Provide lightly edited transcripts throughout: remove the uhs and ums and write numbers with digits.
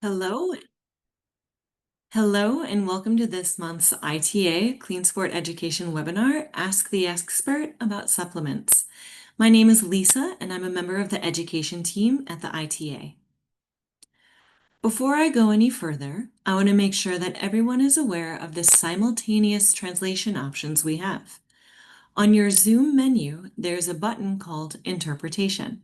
Hello, hello, and welcome to this month's ITA Clean Sport Education webinar, Ask the Expert about Supplements. My name is Lisa, and I'm a member of the education team at the ITA. Before I go any further, I want to make sure that everyone is aware of the simultaneous translation options we have. On your Zoom menu, there's a button called Interpretation.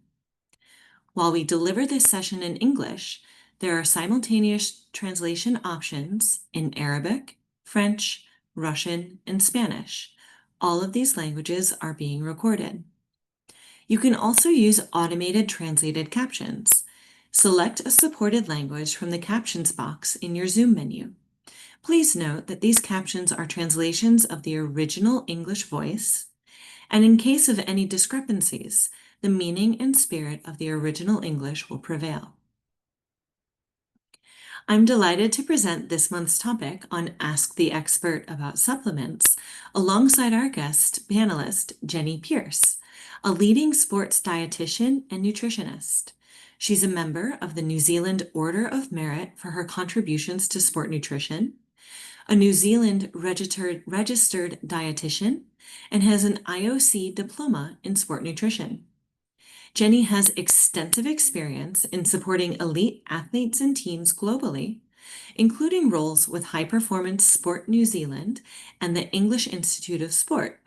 While we deliver this session in English, there are simultaneous translation options in Arabic, French, Russian, and Spanish. All of these languages are being recorded. You can also use automated translated captions. Select a supported language from the captions box in your Zoom menu. Please note that these captions are translations of the original English voice, and in case of any discrepancies, the meaning and spirit of the original English will prevail. I'm delighted to present this month's topic on Ask the Expert about supplements alongside our guest panelist, Jeni Pearce, a leading sports dietitian and nutritionist. She's a member of the New Zealand Order of Merit for her contributions to sport nutrition, a New Zealand registered dietitian, and has an IOC diploma in sport nutrition. Jeni has extensive experience in supporting elite athletes and teams globally, including roles with High Performance Sport New Zealand and the English Institute of Sport.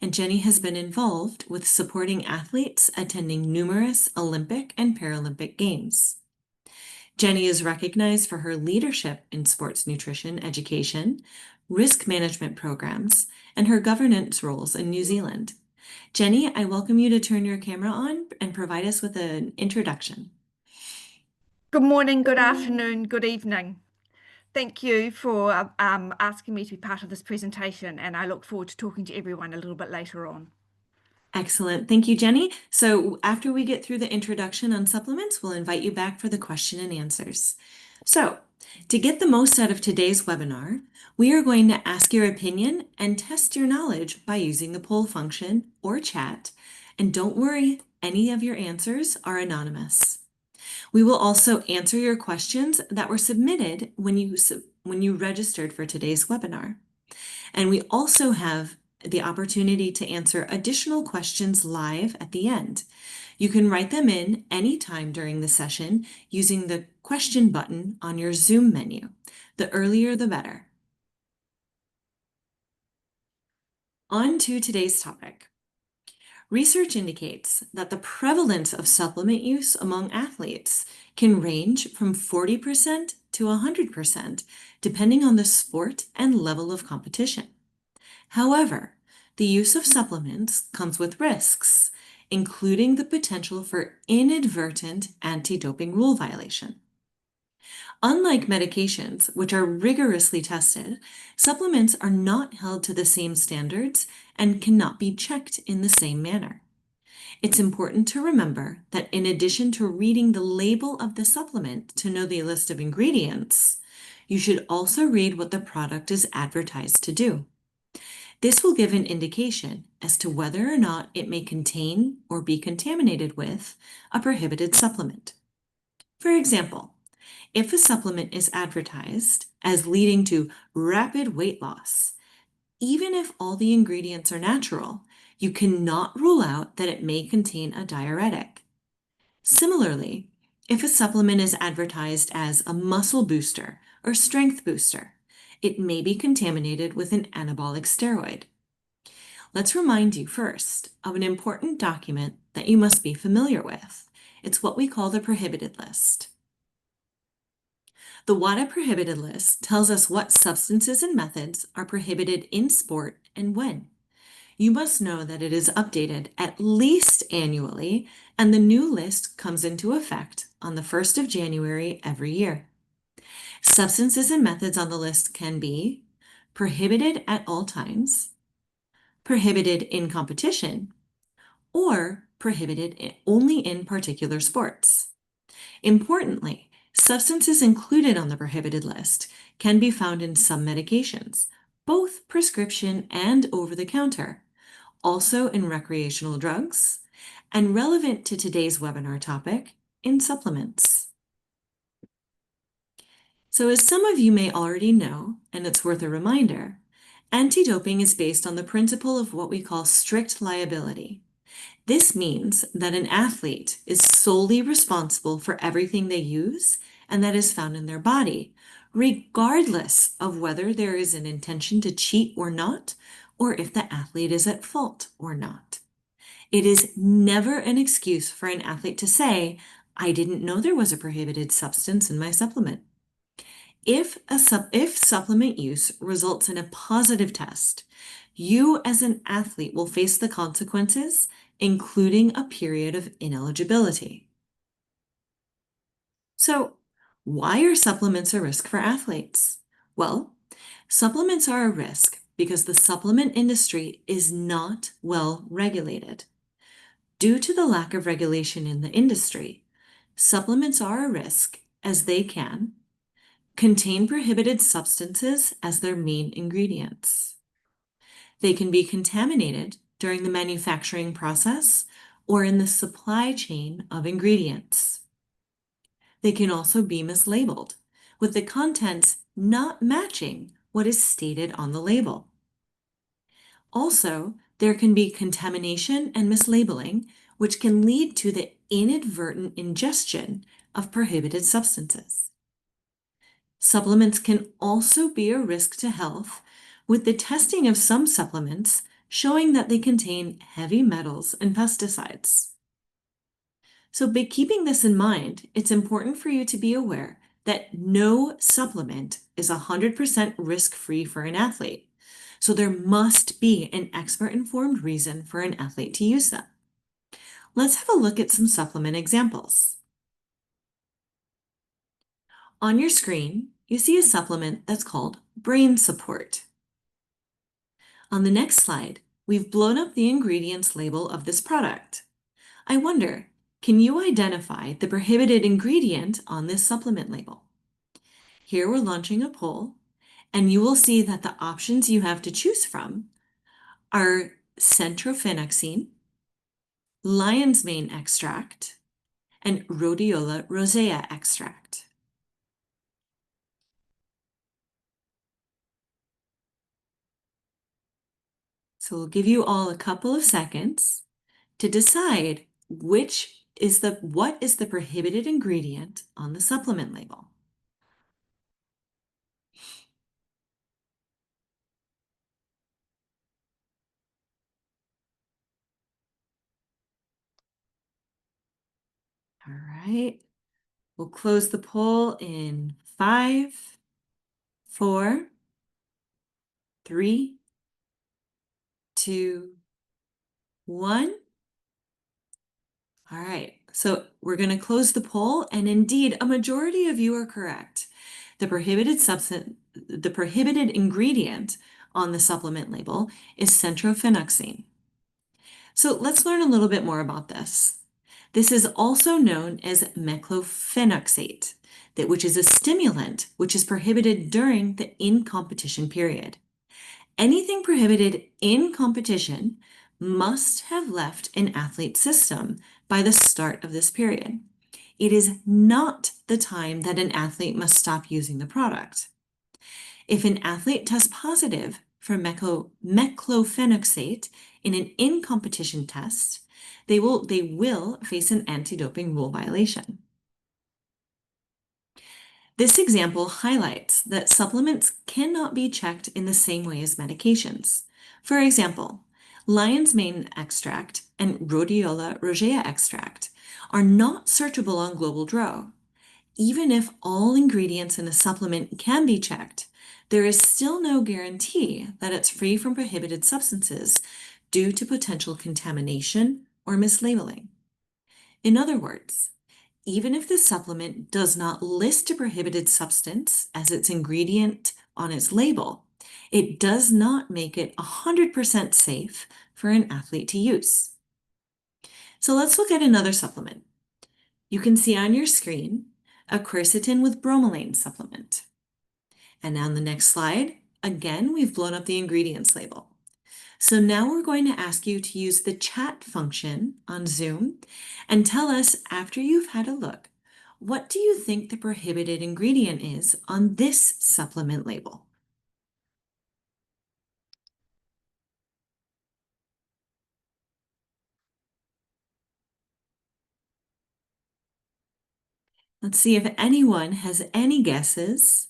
And Jeni has been involved with supporting athletes attending numerous Olympic and Paralympic Games. Jeni is recognized for her leadership in sports nutrition education, risk management programs, and her governance roles in New Zealand. Jeni, I welcome you to turn your camera on and provide us with an introduction. Good morning, good afternoon, good evening. Thank you for asking me to be part of this presentation, and I look forward to talking to everyone a little bit later on. Excellent. Thank you, Jeni. So after we get through the introduction on supplements, we'll invite you back for the question and answers. So to get the most out of today's webinar, we are going to ask your opinion and test your knowledge by using the poll function or chat. And don't worry, any of your answers are anonymous. We will also answer your questions that were submitted when you registered for today's webinar. And we also have the opportunity to answer additional questions live at the end. You can write them in anytime during the session using the question button on your Zoom menu. The earlier, the better. On to today's topic. Research indicates that the prevalence of supplement use among athletes can range from 40% to 100%, depending on the sport and level of competition. However, the use of supplements comes with risks, including the potential for inadvertent anti-doping rule violation. Unlike medications, which are rigorously tested, supplements are not held to the same standards and cannot be checked in the same manner. It's important to remember that in addition to reading the label of the supplement to know the list of ingredients, you should also read what the product is advertised to do. This will give an indication as to whether or not it may contain or be contaminated with a prohibited supplement. For example, if a supplement is advertised as leading to rapid weight loss, even if all the ingredients are natural, you cannot rule out that it may contain a diuretic. Similarly, if a supplement is advertised as a muscle booster or strength booster, it may be contaminated with an anabolic steroid. Let's remind you first of an important document that you must be familiar with. It's what we call the prohibited list. The WADA prohibited list tells us what substances and methods are prohibited in sport and when. You must know that it is updated at least annually, and the new list comes into effect on the 1st of January every year. Substances and methods on the list can be prohibited at all times, prohibited in competition, or prohibited only in particular sports. Importantly, substances included on the prohibited list can be found in some medications, both prescription and over-the-counter, also in recreational drugs, and relevant to today's webinar topic, in supplements. So as some of you may already know, and it's worth a reminder, anti-doping is based on the principle of what we call strict liability. This means that an athlete is solely responsible for everything they use and that is found in their body, regardless of whether there is an intention to cheat or not, or if the athlete is at fault or not. It is never an excuse for an athlete to say, "I didn't know there was a prohibited substance in my supplement." If supplement use results in a positive test, you as an athlete will face the consequences, including a period of ineligibility. So, why are supplements a risk for athletes? Well, supplements are a risk because the supplement industry is not well regulated. Due to the lack of regulation in the industry, supplements are a risk as they can contain prohibited substances as their main ingredients. They can be contaminated during the manufacturing process or in the supply chain of ingredients. They can also be mislabeled, with the contents not matching what is stated on the label. Also, there can be contamination and mislabeling, which can lead to the inadvertent ingestion of prohibited substances. Supplements can also be a risk to health, with the testing of some supplements showing that they contain heavy metals and pesticides. So by keeping this in mind, it's important for you to be aware that no supplement is 100% risk-free for an athlete. So there must be an expert-informed reason for an athlete to use them. Let's have a look at some supplement examples. On your screen, you see a supplement that's called Brain Support. On the next slide, we've blown up the ingredients label of this product. I wonder, can you identify the prohibited ingredient on this supplement label? Here we're launching a poll, and you will see that the options you have to choose from are centrofenoxine, lion's mane extract, and rhodiola rosea extract. So we'll give you all a couple of seconds to decide what is the prohibited ingredient on the supplement label. All right, we'll close the poll in 5, 4, 3, 2, 1. All right, so we're going to close the poll, and indeed, a majority of you are correct. The prohibited ingredient on the supplement label is centrofenoxine. So let's learn a little bit more about this. This is also known as meclofenoxate, which is a stimulant which is prohibited during the in-competition period. Anything prohibited in competition must have left an athlete's system by the start of this period. It is not the time that an athlete must stop using the product. If an athlete tests positive for meclofenoxate in an in-competition test, they will face an anti-doping rule violation. This example highlights that supplements cannot be checked in the same way as medications. For example, lion's mane extract and rhodiola rosea extract are not searchable on Global Dro. Even if all ingredients in a supplement can be checked, there is still no guarantee that it's free from prohibited substances due to potential contamination or mislabeling. In other words, even if the supplement does not list a prohibited substance as its ingredient on its label, it does not make it 100% safe for an athlete to use. So let's look at another supplement. You can see on your screen a quercetin with bromelain supplement. And on the next slide, again, we've blown up the ingredients label. So now we're going to ask you to use the chat function on Zoom and tell us, after you've had a look, What do you think the prohibited ingredient is on this supplement label? Let's see if anyone has any guesses.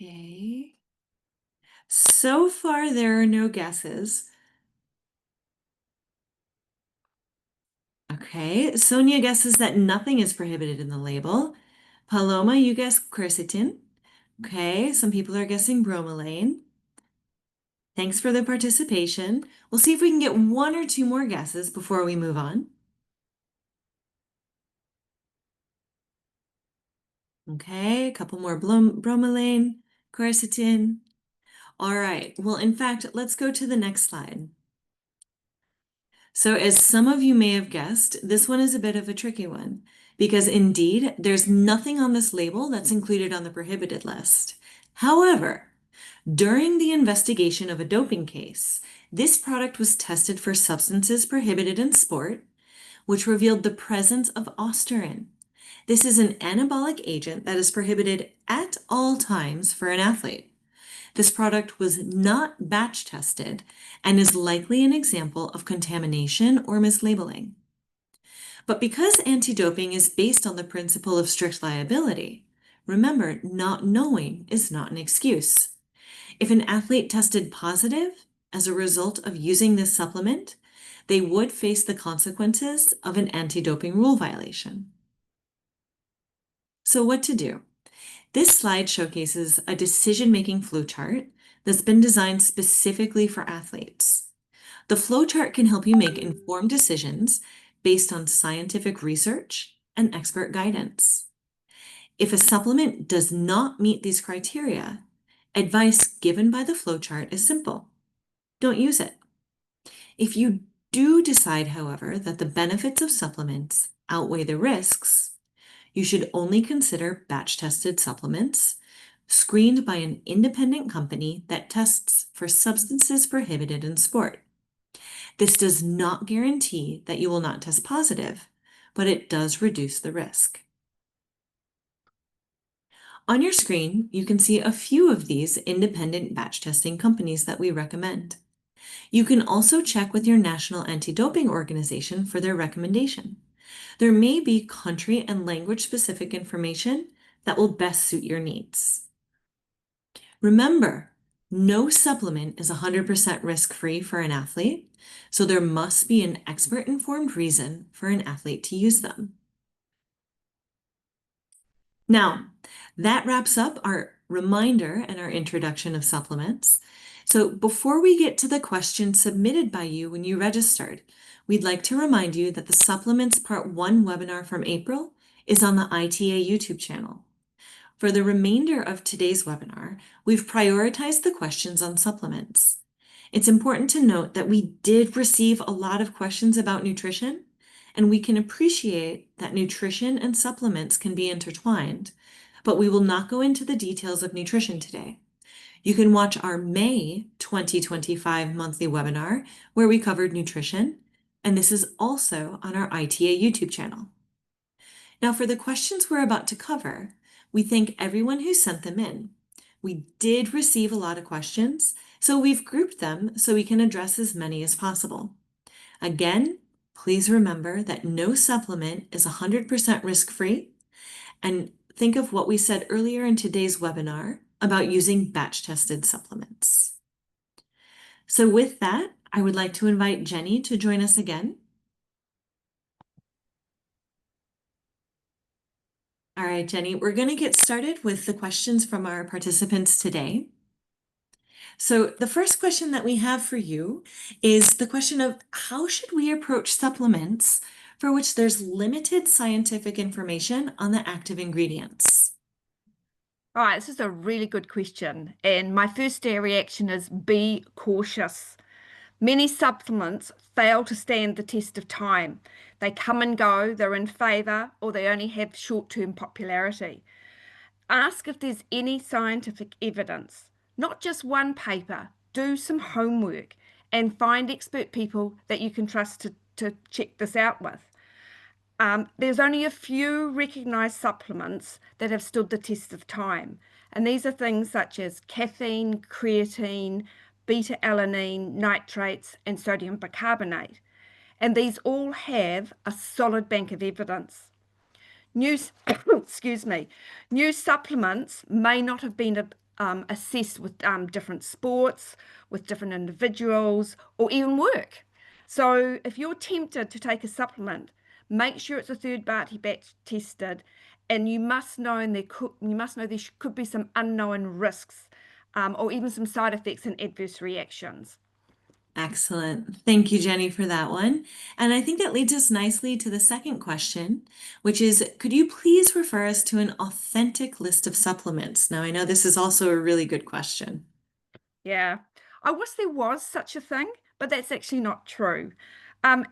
Okay. So far, there are no guesses. Okay, Sonia guesses that nothing is prohibited in the label. Paloma, you guess quercetin. Okay, some people are guessing bromelain. Thanks for the participation. We'll see if we can get one or two more guesses before we move on. Okay, a couple more bromelain, quercetin. All right, well, in fact, let's go to the next slide. So as some of you may have guessed, this one is a bit of a tricky one because indeed, there's nothing on this label that's included on the prohibited list. However, during the investigation of a doping case, this product was tested for substances prohibited in sport, which revealed the presence of ostarine. This is an anabolic agent that is prohibited at all times for an athlete. This product was not batch tested and is likely an example of contamination or mislabeling. But because anti-doping is based on the principle of strict liability, remember, not knowing is not an excuse. If an athlete tested positive as a result of using this supplement, they would face the consequences of an anti-doping rule violation. So what to do? This slide showcases a decision-making flowchart that's been designed specifically for athletes. The flowchart can help you make informed decisions based on scientific research and expert guidance. If a supplement does not meet these criteria, advice given by the flowchart is simple. Don't use it. If you do decide, however, that the benefits of supplements outweigh the risks, you should only consider batch-tested supplements screened by an independent company that tests for substances prohibited in sport. This does not guarantee that you will not test positive, but it does reduce the risk. On your screen, you can see a few of these independent batch testing companies that we recommend. You can also check with your national anti-doping organization for their recommendation. There may be country and language specific information that will best suit your needs. Remember, no supplement is 100% risk-free for an athlete, so there must be an expert-informed reason for an athlete to use them. Now, that wraps up our reminder and our introduction of supplements. So before we get to the questions submitted by you when you registered, we'd like to remind you that the Supplements Part 1 webinar from April is on the ITA YouTube channel. For the remainder of today's webinar, we've prioritized the questions on supplements. It's important to note that we did receive a lot of questions about nutrition, and we can appreciate that nutrition and supplements can be intertwined, but we will not go into the details of nutrition today. You can watch our May 2025 monthly webinar where we covered nutrition, and this is also on our ITA YouTube channel. Now, for the questions we're about to cover, we thank everyone who sent them in. We did receive a lot of questions, so we've grouped them so we can address as many as possible. Again, please remember that no supplement is 100% risk-free, and think of what we said earlier in today's webinar about using batch-tested supplements. So with that, I would like to invite Jeni to join us again. All right, Jeni, we're going to get started with the questions from our participants today. So the first question that we have for you is the question of how should we approach supplements for which there's limited scientific information on the active ingredients? All right, this is a really good question. And my first reaction is be cautious. Many supplements fail to stand the test of time. They come and go, they're in favor, or they only have short-term popularity. Ask if there's any scientific evidence, not just one paper. Do some homework and find expert people that you can trust to check this out with. There's only a few recognized supplements that have stood the test of time, and these are things such as caffeine, creatine, beta-alanine, nitrates, and sodium bicarbonate. And these all have a solid bank of evidence. New, excuse me, new supplements may not have been assessed with different sports, with different individuals, or even work. So if you're tempted to take a supplement, make sure it's a third-party batch tested, and you must know there could be some unknown risks, or even some side effects and adverse reactions. Excellent. Thank you, Jenny, for that one. And I think that leads us nicely to the second question, which is, could you please refer us to an authentic list of supplements? Now, I know this is also a really good question. Yeah, I wish there was such a thing, but that's actually not true.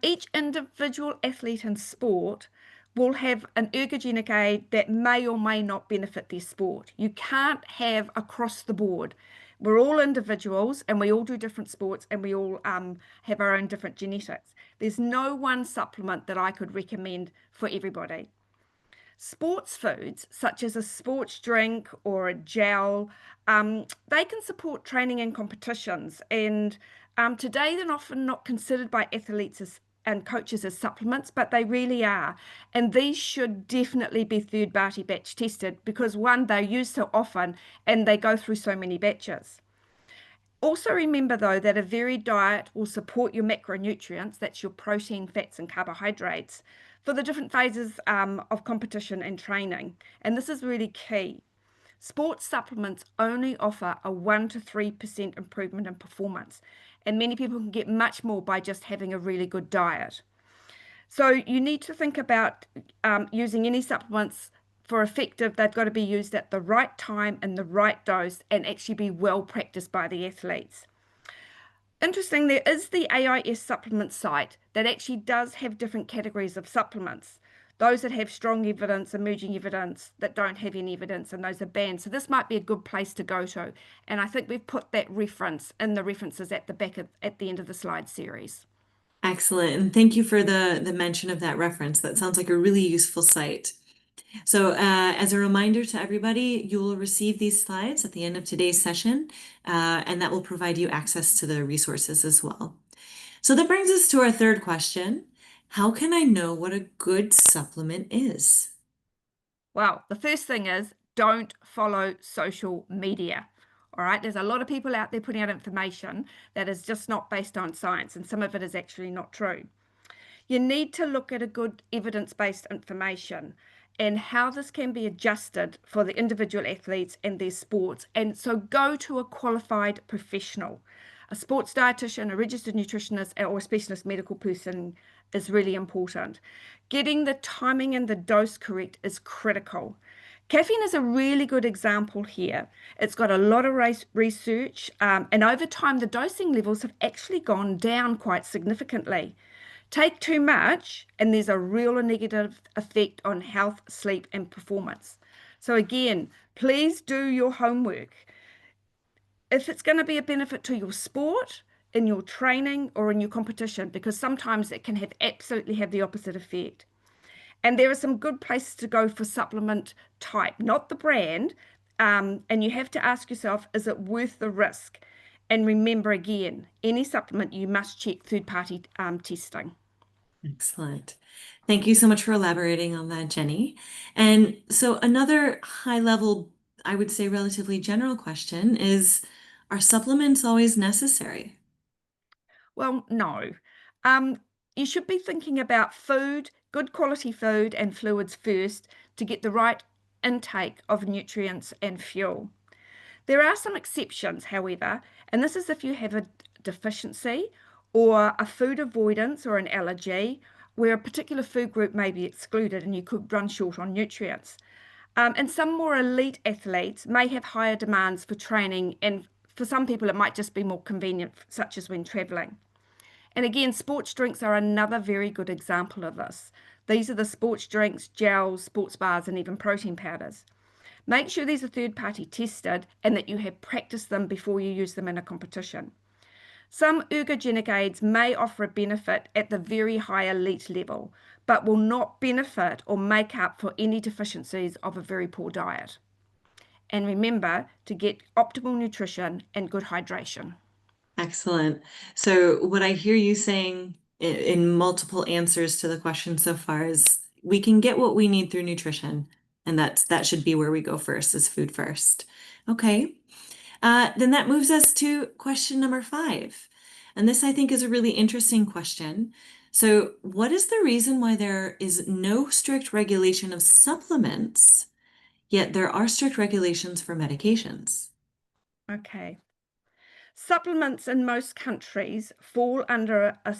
Each individual athlete in sport will have an ergogenic aid that may or may not benefit their sport. You can't have across the board. We're all individuals and we all do different sports and we all have our own different genetics. There's no one supplement that I could recommend for everybody. Sports foods, such as a sports drink or a gel, they can support training and competitions. And today, they're often not considered by athletes and coaches as supplements, but they really are. And these should definitely be third-party batch tested because, one, they're used so often and they go through so many batches. Also remember though that a varied diet will support your macronutrients, that's your protein, fats and carbohydrates, for the different phases of competition and training. And this is really key. Sports supplements only offer a 1 to 3% improvement in performance, and many people can get much more by just having a really good diet. So you need to think about using any supplements for effective. They've got to be used at the right time and the right dose and actually be well practiced by the athletes. Interesting, there is the AIS supplement site that actually does have different categories of supplements. Those that have strong evidence, emerging evidence, that don't have any evidence, and those are banned. So this might be a good place to go to. And I think we've put that reference in the references at the back at the end of the slide series. Excellent. And thank you for the mention of that reference. That sounds like a really useful site. So as a reminder to everybody, you will receive these slides at the end of today's session, and that will provide you access to the resources as well. So that brings us to our third question. How can I know what a good supplement is? Well, the first thing is don't follow social media. All right, there's a lot of people out there putting out information that is just not based on science, and some of it is actually not true. You need to look at a good evidence-based information and how this can be adjusted for the individual athletes and their sports. And so go to a qualified professional. A sports dietitian, a registered nutritionist, or a specialist medical person is really important. Getting the timing and the dose correct is critical. Caffeine is a really good example here. It's got a lot of research, and over time, the dosing levels have actually gone down quite significantly. Take too much, and there's a real negative effect on health, sleep, and performance. So, again, please do your homework. If it's going to be a benefit to your sport, in your training, or in your competition, because sometimes it can have absolutely have the opposite effect. And there are some good places to go for supplement type, not the brand. And you have to ask yourself, is it worth the risk? And remember again, any supplement you must check third-party testing. Excellent. Thank you so much for elaborating on that, Jenny. And so another high level, I would say relatively general question is, are supplements always necessary? Well, no. Um, you should be thinking about food, good quality food and fluids first to get the right intake of nutrients and fuel. There are some exceptions, however, and this is if you have a deficiency or a food avoidance or an allergy where a particular food group may be excluded and you could run short on nutrients. And some more elite athletes may have higher demands for training, and for some people, it might just be more convenient, such as when traveling. And again, sports drinks are another very good example of this. These are the sports drinks, gels, sports bars, and even protein powders. Make sure these are third-party tested and that you have practiced them before you use them in a competition. Some ergogenic aids may offer a benefit at the very high elite level, but will not benefit or make up for any deficiencies of a very poor diet. And remember to get optimal nutrition and good hydration. Excellent. So what I hear you saying in multiple answers to the question so far is we can get what we need through nutrition, and that should be where we go first, is food first. Okay. Then that moves us to question number 5. And this, I think, is a really interesting question. So, what is the reason why there is no strict regulation of supplements, yet there are strict regulations for medications? Okay. Supplements in most countries fall under a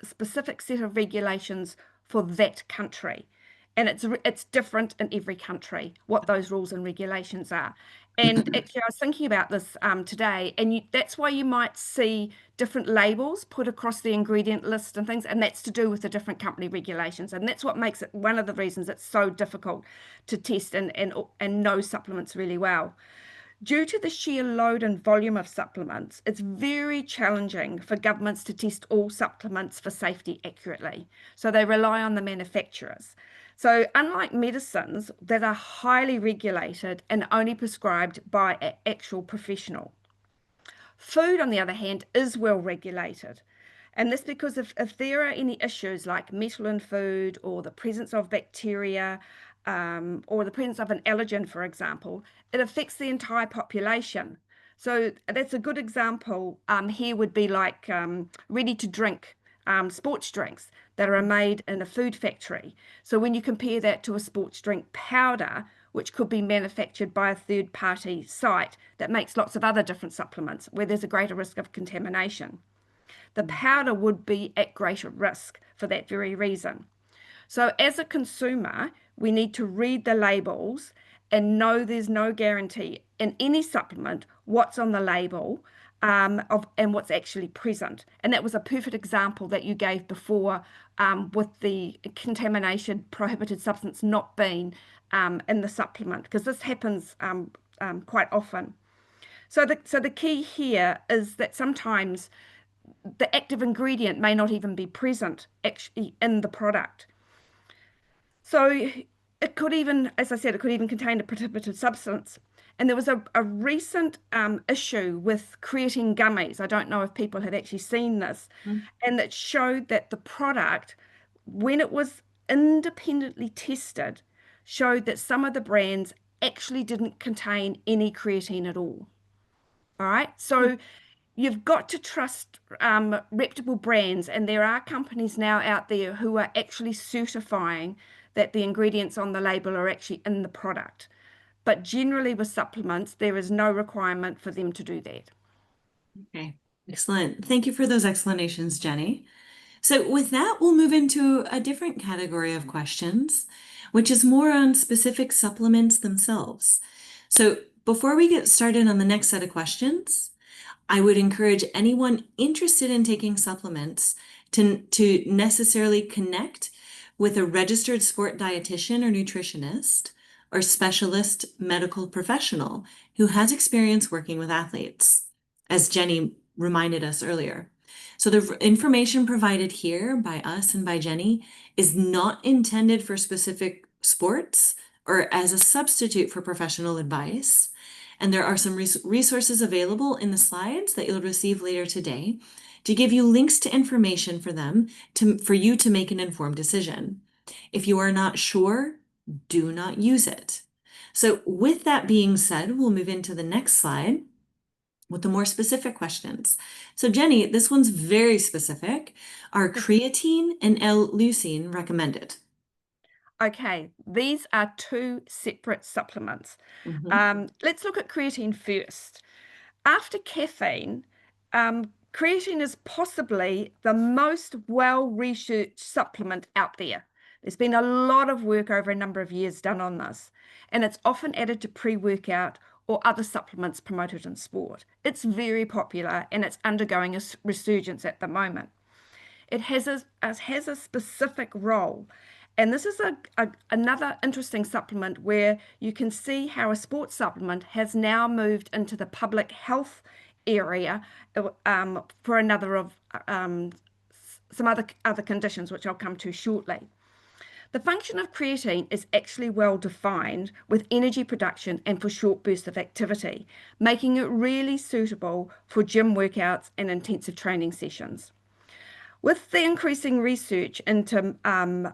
specific set of regulations for that country. And it's different in every country what those rules and regulations are. And actually, I was thinking about this today, and that's why you might see different labels put across the ingredient list and things, and that's to do with the different company regulations. And that's what makes it one of the reasons it's so difficult to test and know supplements really well. Due to the sheer load and volume of supplements, it's very challenging for governments to test all supplements for safety accurately. So they rely on the manufacturers. So, unlike medicines that are highly regulated and only prescribed by an actual professional, food, on the other hand, is well regulated. And this because if there are any issues like metal in food or the presence of bacteria or the presence of an allergen, for example, it affects the entire population. So that's a good example here would be like ready to drink sports drinks that are made in a food factory. So when you compare that to a sports drink powder, which could be manufactured by a third party site that makes lots of other different supplements where there's a greater risk of contamination, the powder would be at greater risk for that very reason. So, as a consumer, we need to read the labels and know there's no guarantee in any supplement what's on the label and what's actually present. And that was a perfect example that you gave before with the contamination prohibited substance not being in the supplement, because this happens quite often. So the key here is that sometimes the active ingredient may not even be present actually in the product. So it could even, as I said, it could even contain a prohibited substance. And there was a recent issue with creatine gummies. I don't know if people have actually seen this, and that showed that the product, when it was independently tested, showed that some of the brands actually didn't contain any creatine at all. All right. So you've got to trust reputable brands, and there are companies now out there who are actually certifying that the ingredients on the label are actually in the product. But generally, with supplements, there is no requirement for them to do that. Okay, excellent. Thank you for those explanations, Jenny. So with that, we'll move into a different category of questions, which is more on specific supplements themselves. So before we get started on the next set of questions, I would encourage anyone interested in taking supplements to necessarily connect with a registered sport dietitian or nutritionist or specialist medical professional who has experience working with athletes, as Jenny reminded us earlier. So the information provided here by us and by Jenny is not intended for specific sports or as a substitute for professional advice. And there are some resources available in the slides that you'll receive later today to give you links to information for them for you to make an informed decision. If you are not sure, do not use it. So with that being said, we'll move into the next slide with the more specific questions. So Jenny, this one's very specific. Are creatine and L-leucine recommended? Okay, these are two separate supplements. Let's look at creatine first. After caffeine, creatine is possibly the most well-researched supplement out there. There's been a lot of work over a number of years done on this, and it's often added to pre-workout or other supplements promoted in sport. It's very popular and it's undergoing a resurgence at the moment. It has a specific role, And this is another interesting supplement where you can see how a sports supplement has now moved into the public health area for another of some other conditions, which I'll come to shortly. The function of creatine is actually well defined with energy production and for short bursts of activity, making it really suitable for gym workouts and intensive training sessions. With the increasing research into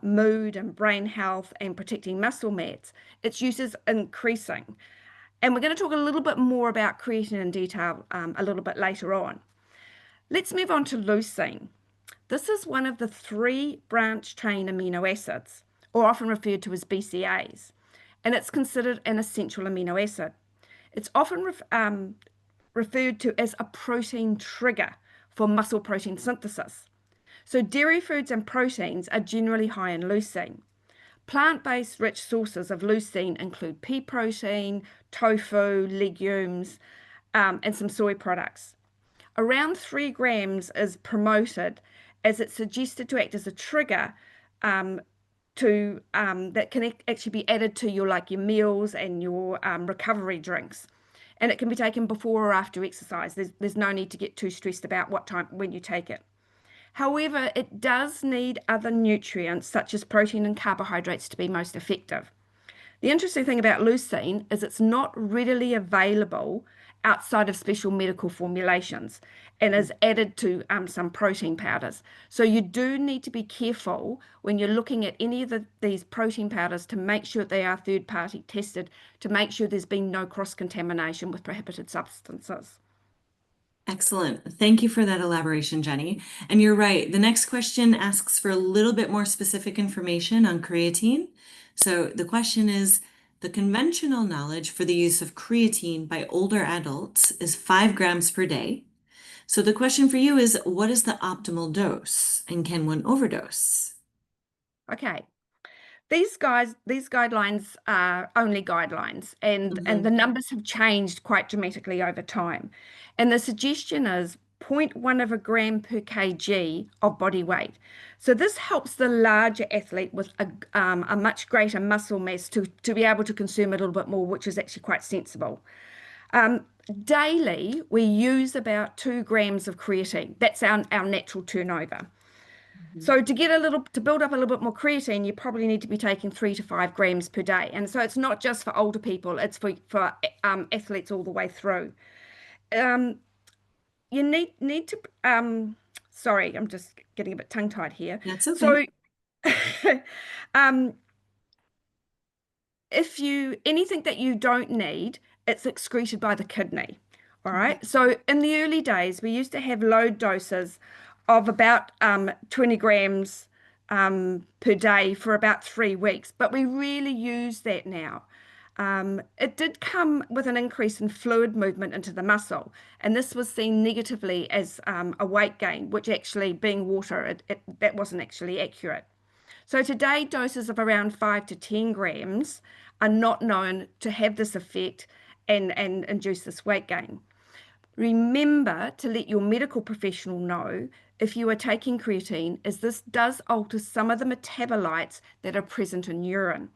mood and brain health and protecting muscle mass, its use is increasing. And we're going to talk a little bit more about creatine in detail a little bit later on. Let's move on to leucine. This is one of the 3 branch-chain amino acids, or often referred to as BCAAs, and it's considered an essential amino acid. It's often referred to as a protein trigger for muscle protein synthesis. So dairy foods and proteins are generally high in leucine. Plant-based rich sources of leucine include pea protein, tofu, legumes, and some soy products. Around 3 grams is promoted as it's suggested to act as a trigger that can actually be added to your meals and your recovery drinks. And it can be taken before or after exercise. There's no need to get too stressed about what time when you take it. However, it does need other nutrients such as protein and carbohydrates to be most effective. The interesting thing about leucine is it's not readily available outside of special medical formulations and is added to some protein powders. So you do need to be careful when you're looking at any of these protein powders to make sure they are third-party tested to make sure there's been no cross-contamination with prohibited substances. Excellent. Thank you for that elaboration, Jenny. And you're right. The next question asks for a little bit more specific information on creatine. So the question is, the conventional knowledge for the use of creatine by older adults is 5 grams per day. So the question for you is, what is the optimal dose and can one overdose? Okay. These guidelines are only guidelines, and the numbers have changed quite dramatically over time. And the suggestion is 0.1 of a gram per kg of body weight. So this helps the larger athlete with a much greater muscle mass to be able to consume a little bit more, which is actually quite sensible. Daily, we use about 2 grams of creatine. That's our natural turnover. So to build up a little bit more creatine, you probably need to be taking 3 to 5 grams per day. And so it's not just for older people, it's for athletes all the way through. You need to sorry, I'm just getting a bit tongue-tied here. That's okay. So um anything that you don't need, it's excreted by the kidney. All right. So in the early days, we used to have low doses of about 20 grams per day for about 3 weeks, but we really use that now. It did come with an increase in fluid movement into the muscle, and this was seen negatively as a weight gain, which actually, being water, that wasn't actually accurate. So today, doses of around 5 to 10 grams are not known to have this effect and induce this weight gain. Remember to let your medical professional know if you are taking creatine, as this does alter some of the metabolites that are present in urine.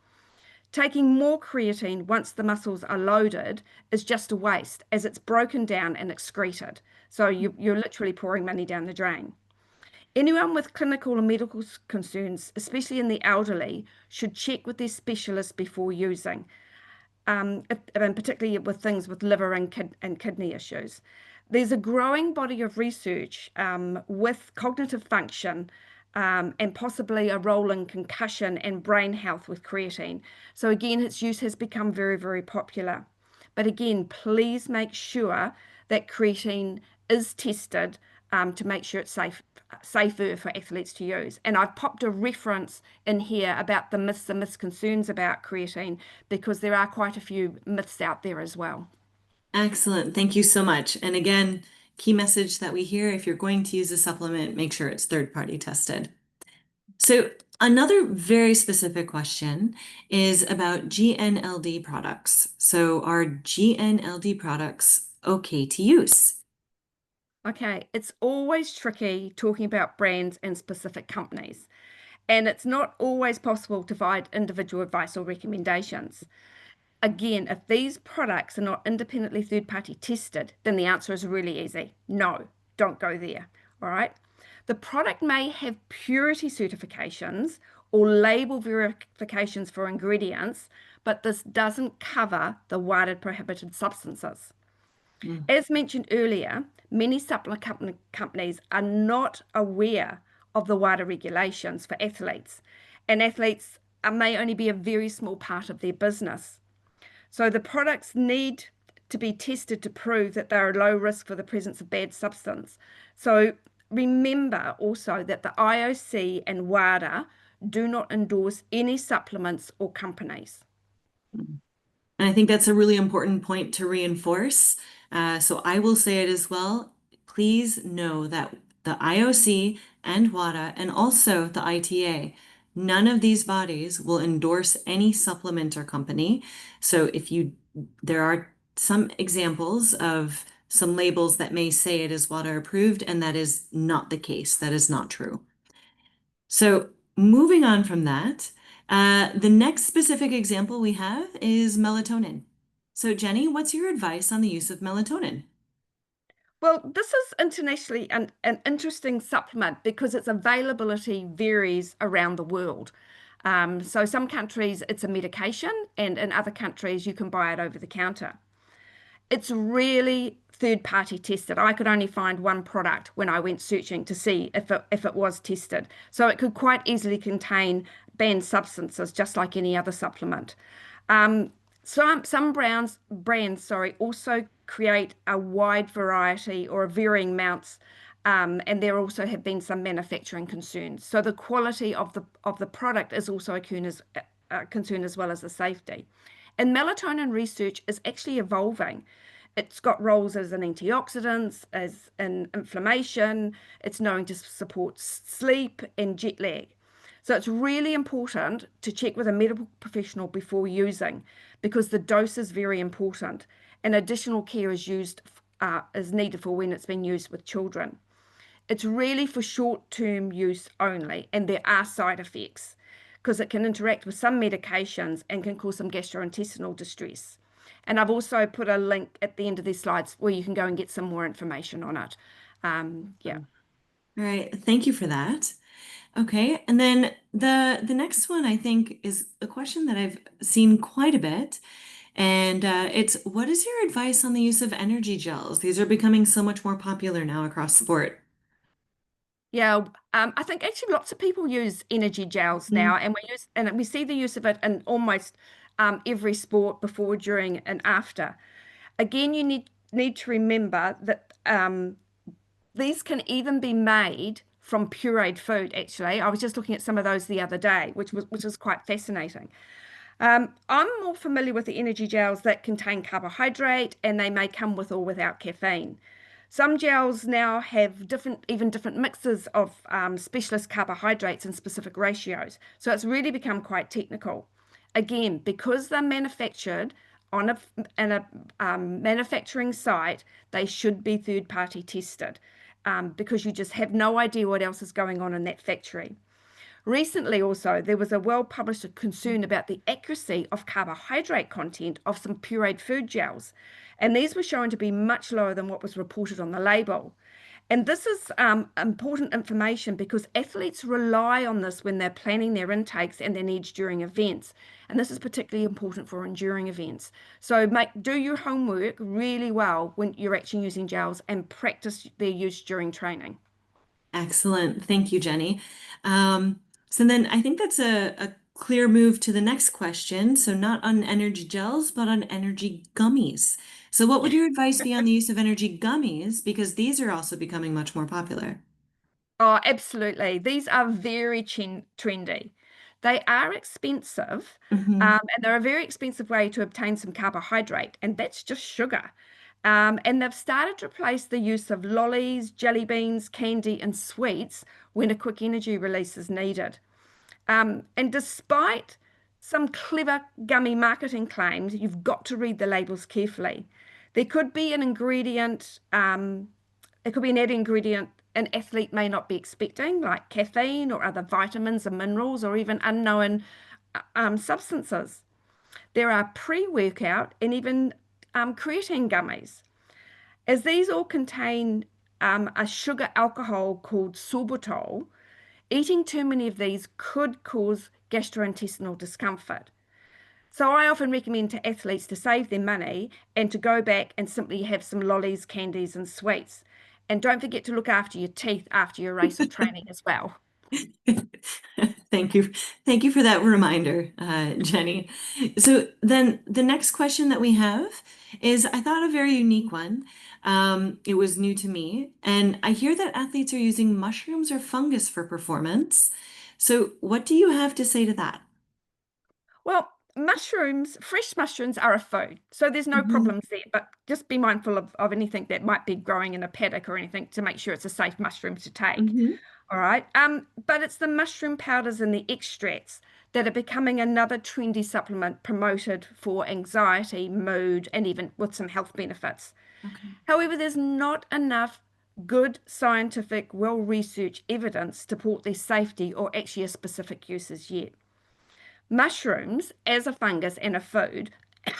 Taking more creatine once the muscles are loaded is just a waste, as it's broken down and excreted. So you're literally pouring money down the drain. Anyone with clinical or medical concerns, especially in the elderly, should check with their specialist before using, and particularly with things with liver and kidney issues. There's a growing body of research with cognitive function and possibly a role in concussion and brain health with creatine. So again, its use has become very, very popular. But again, please make sure that creatine is tested to make sure it's safer for athletes to use. And I've popped a reference in here about the myths and misconcerns about creatine because there are quite a few myths out there as well. Excellent. Thank you so much. And again, key message that we hear, if you're going to use a supplement, make sure it's third-party tested. So another very specific question is about GNLD products. So are GNLD products okay to use? Okay, it's always tricky talking about brands and specific companies. and it's not always possible to provide individual advice or recommendations. Again, if these products are not independently third-party tested, then the answer is really easy. No, don't go there. All right. The product may have purity certifications or label verifications for ingredients, but this doesn't cover the WADA prohibited substances. Mm. As mentioned earlier, many supplement companies are not aware of the WADA regulations for athletes, and athletes may only be a very small part of their business. So the products need to be tested to prove that they're low risk for the presence of bad substance. So remember also that the IOC and WADA do not endorse any supplements or companies. And I think that's a really important point to reinforce. So I will say it as well. Please know that the IOC and WADA and also the ITA, none of these bodies will endorse any supplement or company. So there are some examples of some labels that may say it is WADA approved, and that is not the case. That is not true. So moving on from that, the next specific example we have is melatonin. So Jenny, what's your advice on the use of melatonin? Well, this is internationally an interesting supplement because its availability varies around the world. So some countries it's a medication, and in other countries you can buy it over the counter. It's really third party tested. I could only find one product when I went searching to see if it was tested. So it could quite easily contain banned substances, just like any other supplement. Um, some brands, sorry, also create a wide variety or varying amounts, and there also have been some manufacturing concerns. So the quality of the product is also a concern as well as the safety. And melatonin research is actually evolving. It's got roles as an antioxidant, as an inflammation. It's known to support sleep and jet lag. So it's really important to check with a medical professional before using because the dose is very important and additional care is needed for when it's being used with children. It's really for short-term use only, and there are side effects because it can interact with some medications and can cause some gastrointestinal distress. And I've also put a link at the end of these slides where you can go and get some more information on it. Yeah. All right, thank you for that. Okay, and then the next one I think is a question that I've seen quite a bit, and it's what is your advice on the use of energy gels? These are becoming so much more popular now across the board. Yeah, I think actually lots of people use energy gels Mhm. now, and we see the use of it in almost every sport before, during, and after. Again, you need to remember that these can even be made from pureed food. Actually, I was just looking at some of those the other day, which was quite fascinating. I'm more familiar with the energy gels that contain carbohydrate, and they may come with or without caffeine. Some gels now have even different mixes of specialist carbohydrates in specific ratios. So it's really become quite technical. Again, because they're manufactured on a manufacturing site, they should be third party tested because you just have no idea what else is going on in that factory. Recently, also, there was a well-published concern about the accuracy of carbohydrate content of some pureed food gels, and these were shown to be much lower than what was reported on the label. And this is important information because athletes rely on this when they're planning their intakes and their needs during events. And this is particularly important for enduring events. So do your homework really well when you're actually using gels and practice their use during training. Excellent. Thank you, Jenny. So then I think that's a clear move to the next question. So not on energy gels, but on energy gummies. So what would your advice be on the use of energy gummies? Because these are also becoming much more popular. Oh, absolutely. These are very trendy. They are expensive, Hmm. and they're a very expensive way to obtain some carbohydrate, and that's just sugar. And they've started to replace the use of lollies, jelly beans, candy, and sweets when a quick energy release is needed. And despite some clever gummy marketing claims, you've got to read the labels carefully. There could be an ingredient, it could be an added ingredient an athlete may not be expecting, like caffeine or other vitamins and minerals or even unknown substances. There are pre-workout and even creatine gummies, as these all contain a sugar alcohol called sorbitol. Eating too many of these could cause gastrointestinal discomfort. So I often recommend to athletes to save their money and to go back and simply have some lollies, candies, and sweets. And don't forget to look after your teeth after your race or training as well. Thank you. Thank you for that reminder, Jenny. So then the next question that we have is, I thought, a very unique one. It was new to me, and I hear that athletes are using mushrooms or fungus for performance. So what do you have to say to that? Well, mushrooms, fresh mushrooms are a food, so there's no Mhm. problems there. But just be mindful of anything that might be growing in a paddock or anything to make sure it's a safe mushroom to take. Mhm. All right. But it's the mushroom powders and the extracts that are becoming another trendy supplement promoted for anxiety, mood, and even with some health benefits. Okay. However, there's not enough good scientific, well-researched evidence to support their safety or actually a specific uses yet. Mushrooms, as a fungus and a food,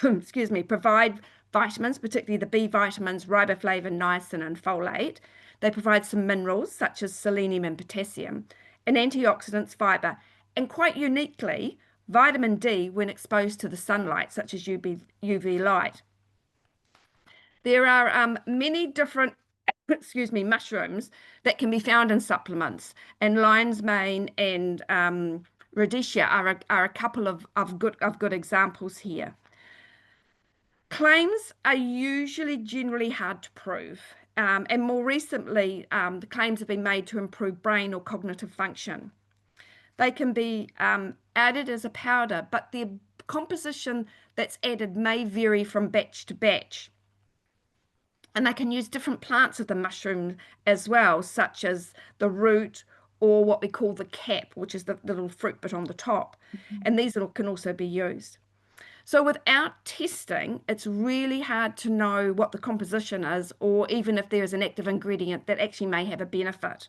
excuse me, provide vitamins, particularly the B vitamins, riboflavin, niacin, and folate. They provide some minerals such as selenium and potassium, and antioxidants, fiber, and quite uniquely, vitamin D when exposed to the sunlight, such as UV light. There are many different, excuse me, mushrooms that can be found in supplements, and lion's mane and rhodiosia are a couple of good examples here. Claims are usually generally hard to prove, and more recently, the claims have been made to improve brain or cognitive function. They can be added as a powder, but the composition that's added may vary from batch to batch. And they can use different plants of the mushroom as well, such as the root or what we call the cap, which is the little fruit bit on the top. And these can also be used. So without testing, it's really hard to know what the composition is, or even if there's an active ingredient that actually may have a benefit.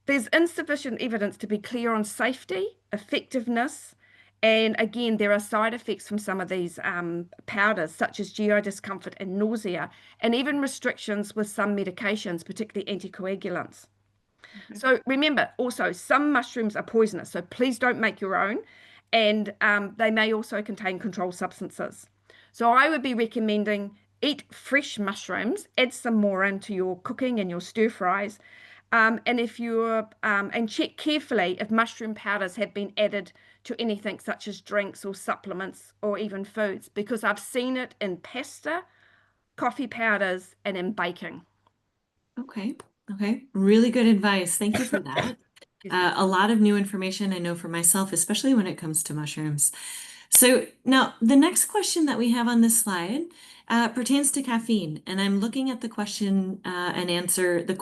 There's insufficient evidence to be clear on safety, effectiveness, and again, there are side effects from some of these powders, such as GI discomfort and nausea, and even restrictions with some medications, particularly anticoagulants. Okay. So remember, also, some mushrooms are poisonous, so please don't make your own, and they may also contain controlled substances. So I would be recommending eat fresh mushrooms, add some more into your cooking and your stir fries, and if you're and check carefully if mushroom powders have been added to anything such as drinks or supplements or even foods, because I've seen it in pasta, coffee powders, and in baking. Okay. Okay. Really good advice. Thank you for that. Excuse me. A lot of new information I know for myself, especially when it comes to mushrooms. So now the next question that we have on this slide pertains to caffeine, and I'm looking at the question and answer the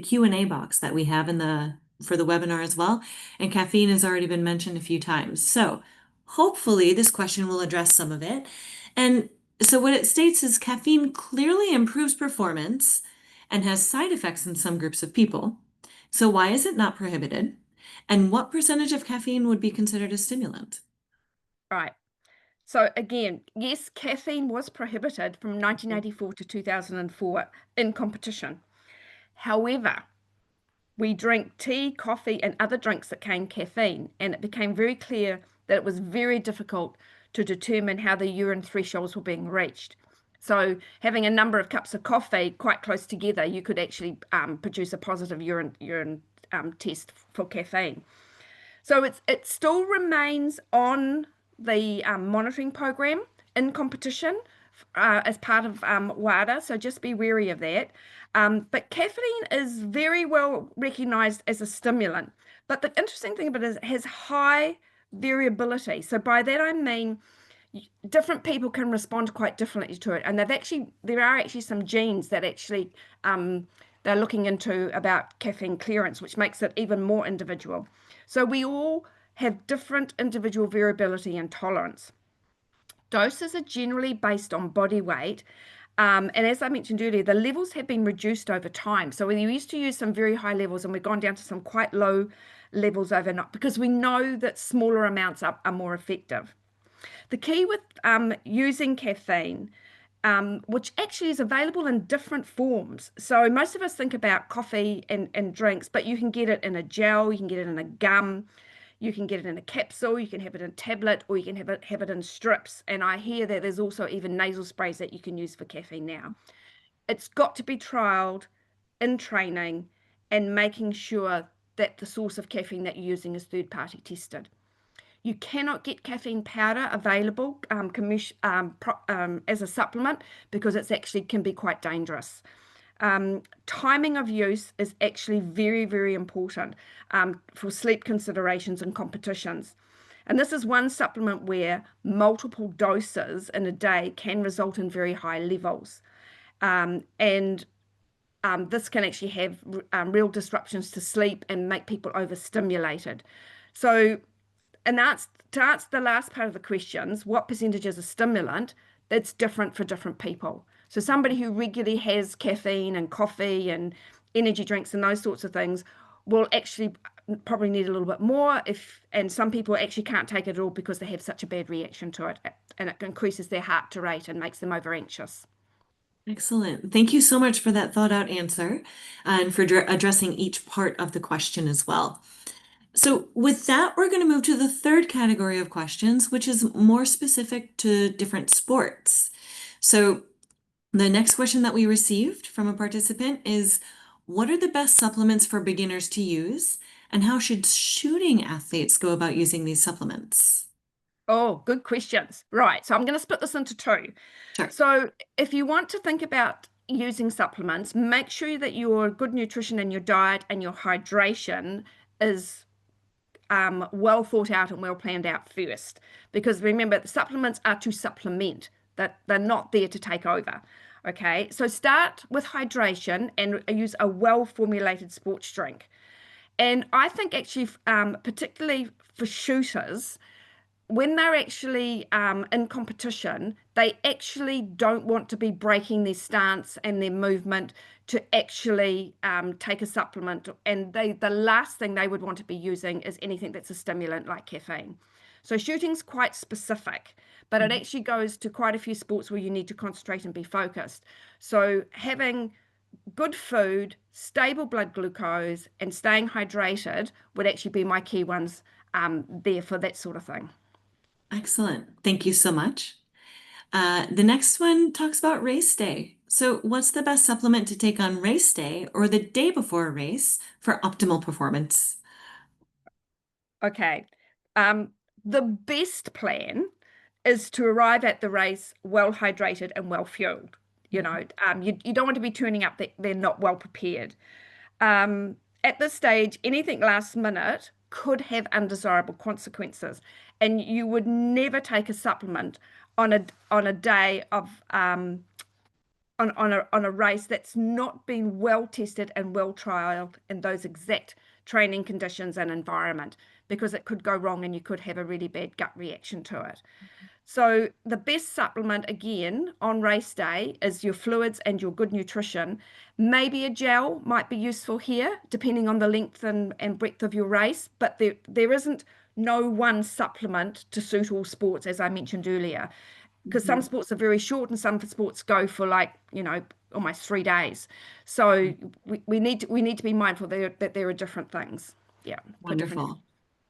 Q&A box that we have in the for the webinar as well, and caffeine has already been mentioned a few times. So hopefully this question will address some of it. And so what it states is caffeine clearly improves performance and has side effects in some groups of people. So why is it not prohibited? And what percentage of caffeine would be considered a stimulant? Right. So again, yes, caffeine was prohibited from Okay. 1984 to 2004 in competition. However, we drink tea, coffee, and other drinks that contain caffeine, and it became very clear that it was very difficult to determine how the urine thresholds were being reached. So having a number of cups of coffee quite close together, you could actually produce a positive urine test for caffeine. So it still remains on the monitoring program in competition as part of WADA, so just be wary of that. But caffeine is very well recognized as a stimulant. But the interesting thing about it is it has high variability. So by that I mean different people can respond quite differently to it. And there are actually some genes that actually they're looking into about caffeine clearance, which makes it even more individual. So we all have different individual variability and tolerance. Doses are generally based on body weight, And as I mentioned earlier, the levels have been reduced over time. So we used to use some very high levels and we've gone down to some quite low levels overnight because we know that smaller amounts are more effective. The key with using caffeine, which actually is available in different forms. So most of us think about coffee and drinks, but you can get it in a gel, you can get it in a gum, you can get it in a capsule, you can have it in a tablet, or you can have it in strips. And I hear that there's also even nasal sprays that you can use for caffeine now. It's got to be trialed in training and making sure that the source of caffeine that you're using is third party tested. You cannot get caffeine powder available as a supplement because it's actually can be quite dangerous. Timing of use is actually very, very important for sleep considerations and competitions. And this is one supplement where multiple doses in a day can result in very high levels. And this can actually have real disruptions to sleep and make people overstimulated. So, to answer the last part of the questions, what percentage is a stimulant? That's different for different people. So somebody who regularly has caffeine and coffee and energy drinks and those sorts of things will actually probably need a little bit more and some people actually can't take it at all because they have such a bad reaction to it and it increases their heart rate and makes them over anxious. Excellent. Thank you so much for that thought out answer and for addressing each part of the question as well. So, with that, we're going to move to the third category of questions, which is more specific to different sports. So, the next question that we received from a participant is, what are the best supplements for beginners to use, and how should shooting athletes go about using these supplements? Oh, good questions. Right. So I'm going to split this into two. Sure. So if you want to think about using supplements, make sure that your good nutrition in your diet and your hydration is well thought out and well planned out first. Because remember, the supplements are to supplement, that they're not there to take over. Okay, so start with hydration and use a well formulated sports drink. And I think actually, particularly for shooters, when they're actually in competition, they actually don't want to be breaking their stance and their movement to actually take a supplement. And the last thing they would want to be using is anything that's a stimulant like caffeine. So shooting's quite specific, but it Mhm. actually goes to quite a few sports where you need to concentrate and be focused. So having good food, stable blood glucose, and staying hydrated would actually be my key ones there for that sort of thing. Excellent. Thank you so much. The next one talks about race day. So, what's the best supplement to take on race day or the day before a race for optimal performance? Okay. Um, the best plan is to arrive at the race well hydrated and well fueled. You don't want to be turning up that they're not well prepared. At this stage, anything last minute could have undesirable consequences, and you would never take a supplement on a day of on a race that's not been well tested and well trialed in those exact training conditions and environment because it could go wrong and you could have a really bad gut reaction to it. So the best supplement again on race day is your fluids and your good nutrition. Maybe a gel might be useful here, depending on the length and breadth of your race, but there isn't no one supplement to suit all sports, as I mentioned earlier because some Mhm. sports are very short and some sports go for like, almost 3 days. So we need to be mindful that there are different things. Yeah, for different, Wonderful.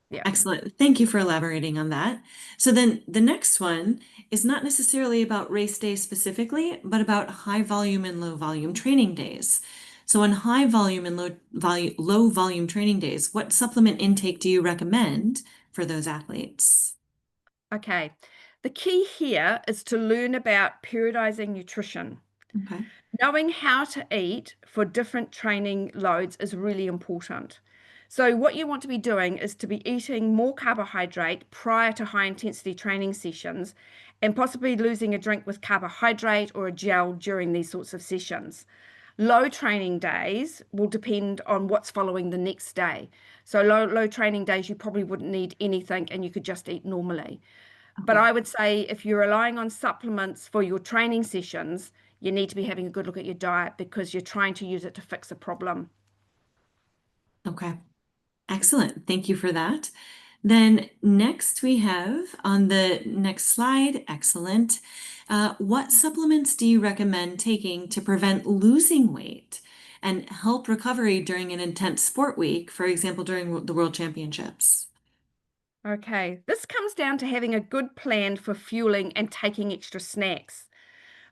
yeah. Excellent. Thank you for elaborating on that. So then the next one is not necessarily about race day specifically, but about high volume and low volume training days. So on high volume and low volume training days, what supplement intake do you recommend for those athletes? Okay. The key here is to learn about periodizing nutrition. Okay. Knowing how to eat for different training loads is really important. So, what you want to be doing is to be eating more carbohydrate prior to high intensity training sessions and possibly losing a drink with carbohydrate or a gel during these sorts of sessions. Low training days will depend on what's following the next day. So, low training days, you probably wouldn't need anything and you could just eat normally. But Okay. I would say if you're relying on supplements for your training sessions, you need to be having a good look at your diet because you're trying to use it to fix a problem. Okay, excellent. Thank you for that. Then next we have on the next slide, excellent. What supplements do you recommend taking to prevent losing weight and help recovery during an intense sport week, for example, during the World Championships? Okay, this comes down to having a good plan for fueling and taking extra snacks.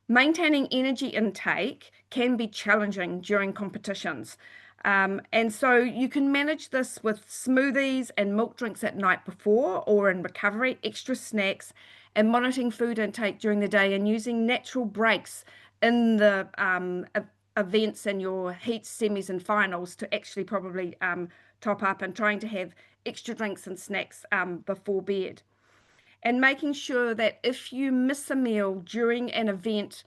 Maintaining energy intake can be challenging during competitions. And so you can manage this with smoothies and milk drinks at night before or in recovery, extra snacks, and monitoring food intake during the day and using natural breaks in the events and your heats, semis, and finals to actually probably top up and trying to have extra drinks and snacks before bed. And making sure that if you miss a meal during an event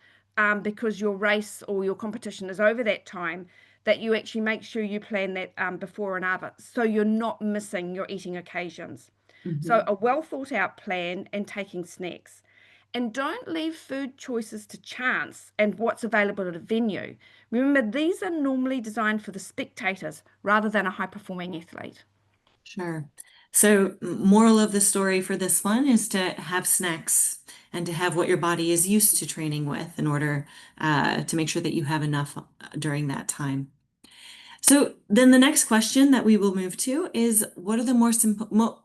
because your race or your competition is over that time, that you actually make sure you plan that before and after, so you're not missing your eating occasions. So Mhm. a well thought out plan and taking snacks. And don't leave food choices to chance and what's available at a venue. Remember, these are normally designed for the spectators rather than a high performing athlete. Sure. So, moral of the story for this one is to have snacks and to have what your body is used to training with in order to make sure that you have enough during that time. So, then the next question that we will move to is what are the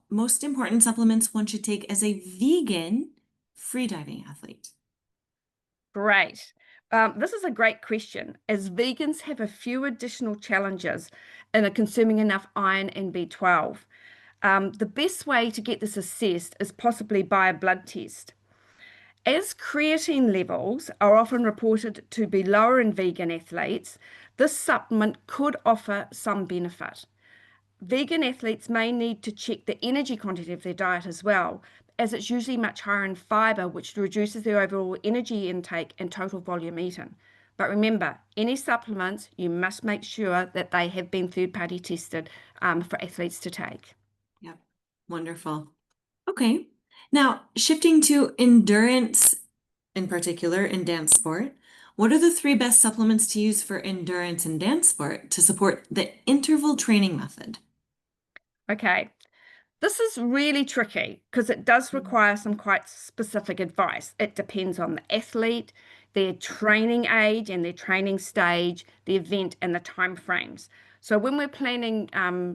most important supplements one should take as a vegan freediving athlete? Great. This is a great question, as vegans have a few additional challenges in consuming enough iron and B12. The best way to get this assessed is possibly by a blood test. As creatine levels are often reported to be lower in vegan athletes, this supplement could offer some benefit. Vegan athletes may need to check the energy content of their diet as well, as it's usually much higher in fiber, which reduces their overall energy intake and total volume eaten. But remember, any supplements, you must make sure that they have been third-party tested for athletes to take. Yep. Wonderful. Okay. Now, shifting to endurance in particular in dance sport, what are the three best supplements to use for endurance in dance sport to support the interval training method? Okay, this is really tricky because it does require some quite specific advice. It depends on the athlete, their training age and their training stage, the event, and the time frames. So when we're planning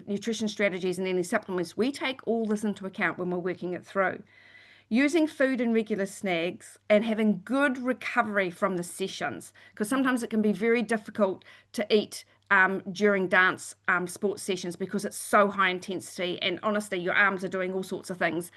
nutrition strategies and any supplements, we take all this into account when we're working it through. Using food and regular snacks and having good recovery from the sessions, because sometimes it can be very difficult to eat during dance sports sessions because it's so high intensity, and honestly, your arms are doing all sorts of things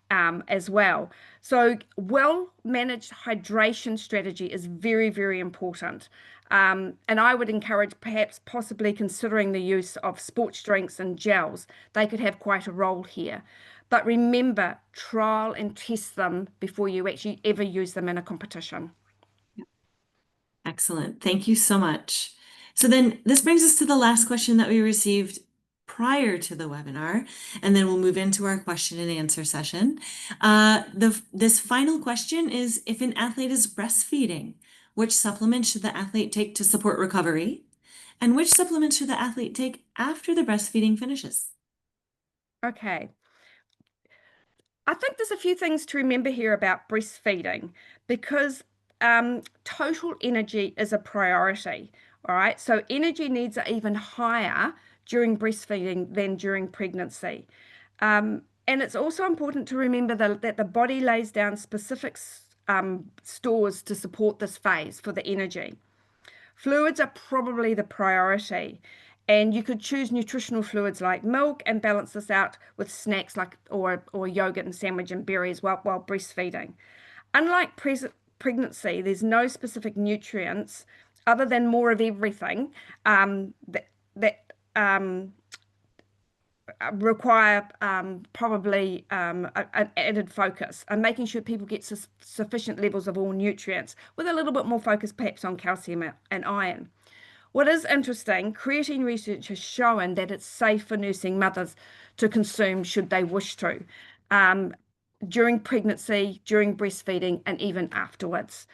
as well. So, well managed hydration strategy is very, very important. And I would encourage perhaps possibly considering the use of sports drinks and gels. They could have quite a role here. But remember, trial and test them before you actually ever use them in a competition. Excellent. Thank you so much. So then this brings us to the last question that we received prior to the webinar, and then we'll move into our question and answer session. This final question is, if an athlete is breastfeeding, which supplement should the athlete take to support recovery? And which supplement should the athlete take after the breastfeeding finishes? Okay. I think there's a few things to remember here about breastfeeding because total energy is a priority. All right. So energy needs are even higher during breastfeeding than during pregnancy. And it's also important to remember that the body lays down specific stores to support this phase for the energy. Fluids are probably the priority. And you could choose nutritional fluids like milk and balance this out with snacks like or yogurt and sandwich and berries while breastfeeding. Unlike pregnancy, there's no specific nutrients other than more of everything that require probably an added focus and making sure people get sufficient levels of all nutrients with a little bit more focus perhaps on calcium and iron. What is interesting, creatine research has shown that it's safe for nursing mothers to consume should they wish to, um, during pregnancy, during breastfeeding, and even afterwards.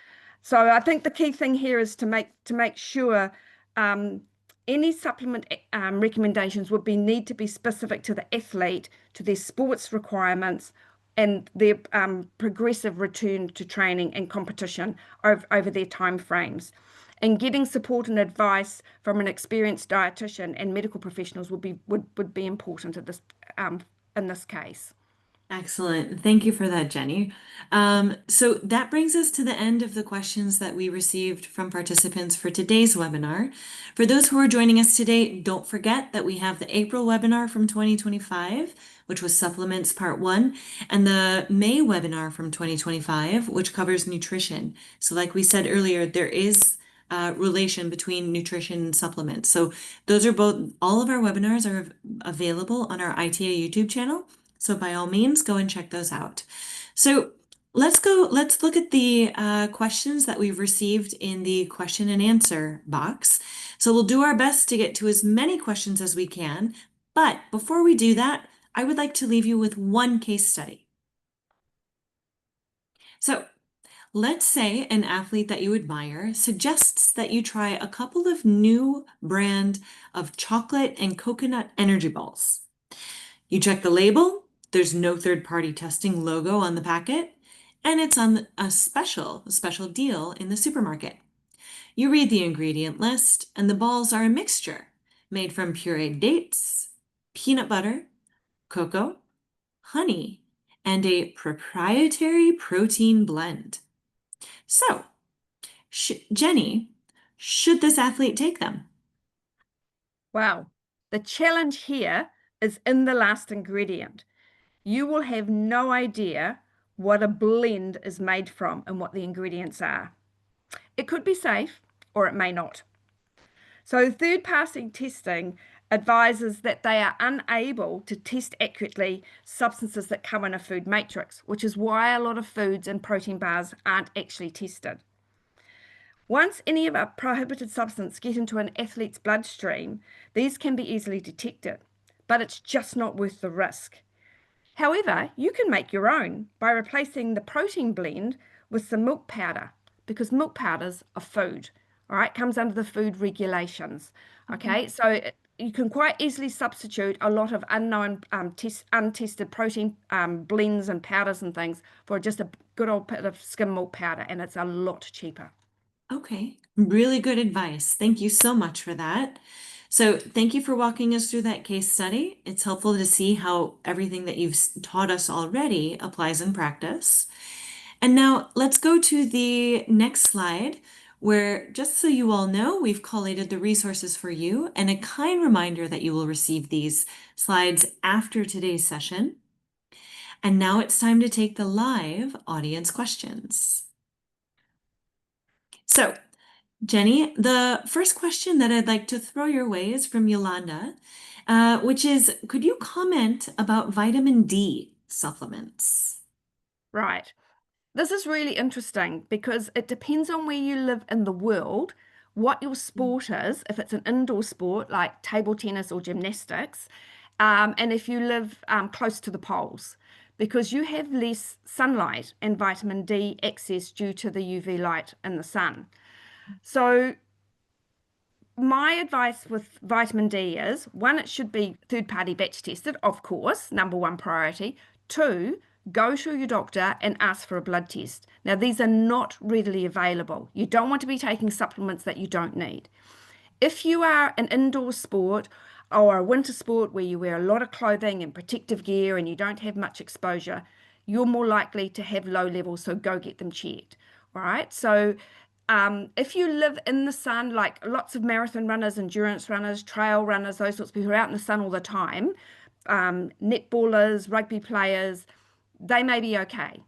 So I think the key thing here is to make sure any supplement recommendations would need to be specific to the athlete, to their sports requirements, and their progressive return to training and competition over their time frames. And getting support and advice from an experienced dietitian and medical professionals would be important at this in this case. Excellent. Thank you for that, Jenny. So that brings us to the end of the questions that we received from participants for today's webinar. For those who are joining us today, don't forget that we have the April webinar from 2025, which was supplements part 1, and the May webinar from 2025, which covers nutrition. So like we said earlier, there is a relation between nutrition and supplements. So those are both, all of our webinars are available on our ITA YouTube channel. So by all means, go and check those out. So let's look at the questions that we've received in the question and answer box. So we'll do our best to get to as many questions as we can. But before we do that, I would like to leave you with one case study. So let's say an athlete that you admire suggests that you try a couple of new brand of chocolate and coconut energy balls. You check the label, there's no third-party testing logo on the packet, and it's on a special deal in the supermarket. You read the ingredient list, and the balls are a mixture made from pureed dates, peanut butter, cocoa, honey, and a proprietary protein blend. So, Jenny, should this athlete take them? Wow. The challenge here is in the last ingredient. You will have no idea what a blend is made from and what the ingredients are. It could be safe or it may not. So third-party testing advises that they are unable to test accurately substances that come in a food matrix, which is why a lot of foods and protein bars aren't actually tested. Once any of a prohibited substance get into an athlete's bloodstream, these can be easily detected, but it's just not worth the risk. However, you can make your own by replacing the protein blend with some milk powder, because milk powders are food, all right, comes under the food regulations. Okay, so you can quite easily substitute a lot of untested protein blends and powders and things for just a good old bit of skim milk powder, and it's a lot cheaper. Okay, really good advice. Thank you so much for that. So thank you for walking us through that case study. It's helpful to see how everything that you've taught us already applies in practice. And now let's go to the next slide, where just so you all know, we've collated the resources for you and a kind reminder that you will receive these slides after today's session. And now it's time to take the live audience questions. So Jenny, the first question that I'd like to throw your way is from Yolanda, which is, could you comment about vitamin D supplements? Right. This is really interesting because it depends on where you live in the world, what your sport is, if it's an indoor sport like table tennis or gymnastics, and if you live close to the poles, because you have less sunlight and vitamin D access due to the UV light in the sun. So my advice with vitamin D is, one, it should be third-party batch tested, of course, number one priority. Two, go to your doctor and ask for a blood test. Now, these are not readily available. You don't want to be taking supplements that you don't need. If you are an indoor sport or a winter sport where you wear a lot of clothing and protective gear and you don't have much exposure, you're more likely to have low levels, so go get them checked. All right. So if you live in the sun, like lots of marathon runners, endurance runners, trail runners, those sorts of people who are out in the sun all the time, netballers, rugby players, they may be okay.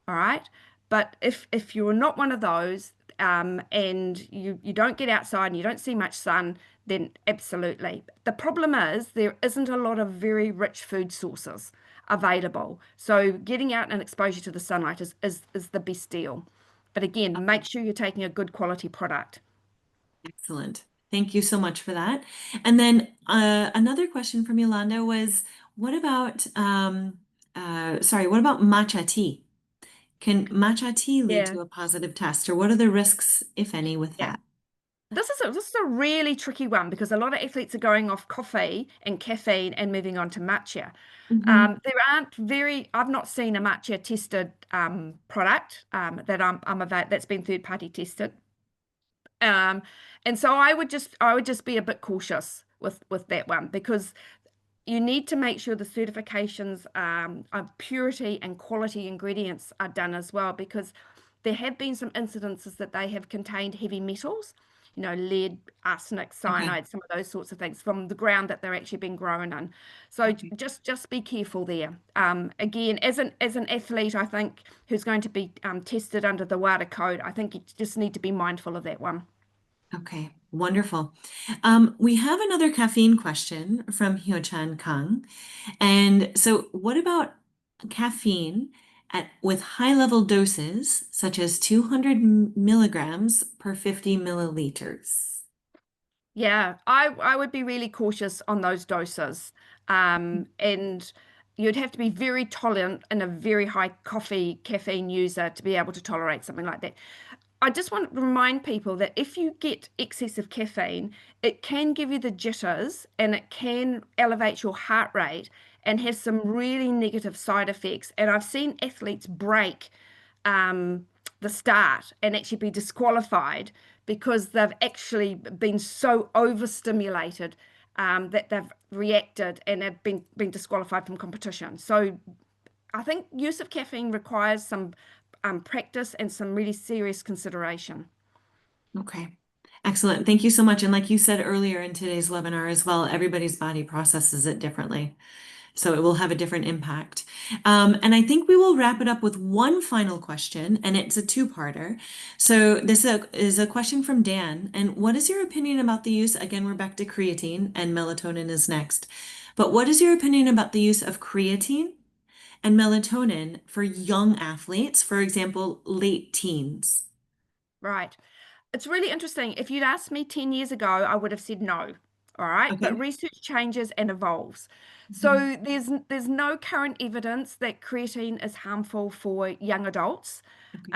All right. But if you're not one of those, and you don't get outside and you don't see much sun, then absolutely. The problem is there isn't a lot of very rich food sources available. So getting out and exposure to the sunlight is the best deal. But again, make sure you're taking a good quality product. Excellent. Thank you so much for that. And then another question from Yolanda was, what about, what about matcha tea? Can matcha tea lead Yeah, to a positive test, or what are the risks, if any, with yeah. that? This is a really tricky one because a lot of athletes are going off coffee and caffeine and moving on to matcha. Mhm. I've not seen a matcha tested product that that's been third party tested. Um, and so I would just be a bit cautious with that one because you need to make sure the certifications of purity and quality ingredients are done as well, because there have been some incidences that they have contained heavy metals, lead, arsenic, Okay. cyanide, some of those sorts of things from the ground that they're actually being grown in. So Okay. just be careful there. Again, as an athlete, I think who's going to be tested under the WADA code, I think you just need to be mindful of that one. Okay. Wonderful. We have another caffeine question from Hyo-chan Kang. And so, what about caffeine with high-level doses, such as 200 milligrams per 50 milliliters? Yeah, I would be really cautious on those doses. And you'd have to be very tolerant and a very high coffee caffeine user to be able to tolerate something like that. I just want to remind people that if you get excessive caffeine, it can give you the jitters and it can elevate your heart rate and have some really negative side effects. And I've seen athletes break um, the start and actually be disqualified because they've actually been so overstimulated that they've reacted and have been disqualified from competition. So I think use of caffeine requires some practice and some really serious consideration. Okay. Excellent. Thank you so much. And like you said earlier in today's webinar as well, everybody's body processes it differently. So it will have a different impact. And I think we will wrap it up with one final question, and it's a two-parter. So this is a question from Dan. And what is your opinion about the use, again, we're back to creatine, and melatonin is next. But what is your opinion about the use of creatine and melatonin for young athletes, for example, late teens? Right. It's really interesting. If you'd asked me 10 years ago, I would have said no. All right. But Okay. research changes and evolves. Mhm. So there's no current evidence that creatine is harmful for young adults. Okay.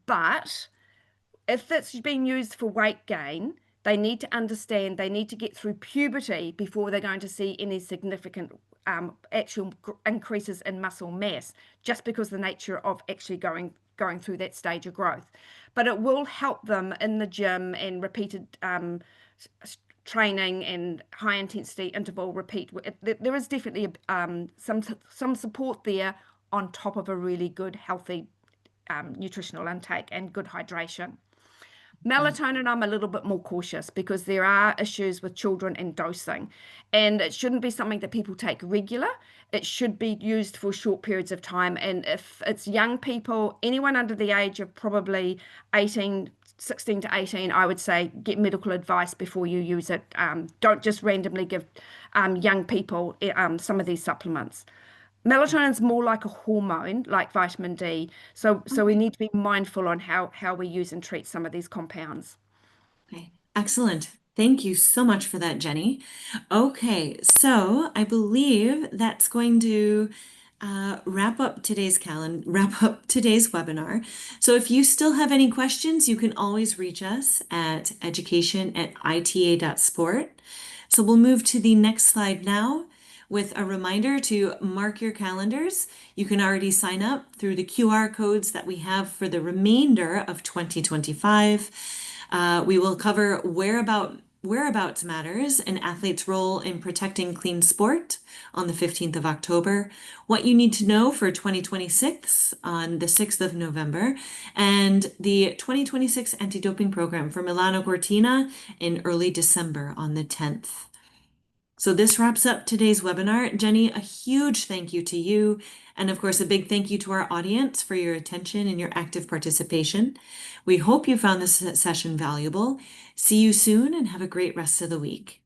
But if it's being used for weight gain, they need to understand they need to get through puberty before they're going to see any significant actual increases in muscle mass, just because the nature of actually going through that stage of growth. But it will help them in the gym and repeated training and high intensity interval repeat. There is definitely some support there on top of a really good healthy nutritional intake and good hydration. Melatonin, I'm a little bit more cautious because there are issues with children and dosing, and it shouldn't be something that people take regular. It should be used for short periods of time. And if it's young people, anyone under the age of probably 18, 16 to 18, I would say get medical advice before you use it. Don't just randomly give young people some of these supplements. Melatonin is more like a hormone, like vitamin D. So we Okay. need to be mindful on how we use and treat some of these compounds. Okay, excellent. Thank you so much for that, Jenny. Okay, so I believe that's going to wrap up today's webinar. So if you still have any questions, you can always reach us at education@ita.sport. So we'll move to the next slide now with a reminder to mark your calendars. You can already sign up through the QR codes that we have for the remainder of 2025. We will cover whereabouts matters, an athlete's role in protecting clean sport on the 15th of October, what you need to know for 2026 on the 6th of November, and the 2026 anti-doping program for Milano Cortina in early December on the 10th. So this wraps up today's webinar. Jenny, a huge thank you to you. And of course, a big thank you to our audience for your attention and your active participation. We hope you found this session valuable. See you soon and have a great rest of the week.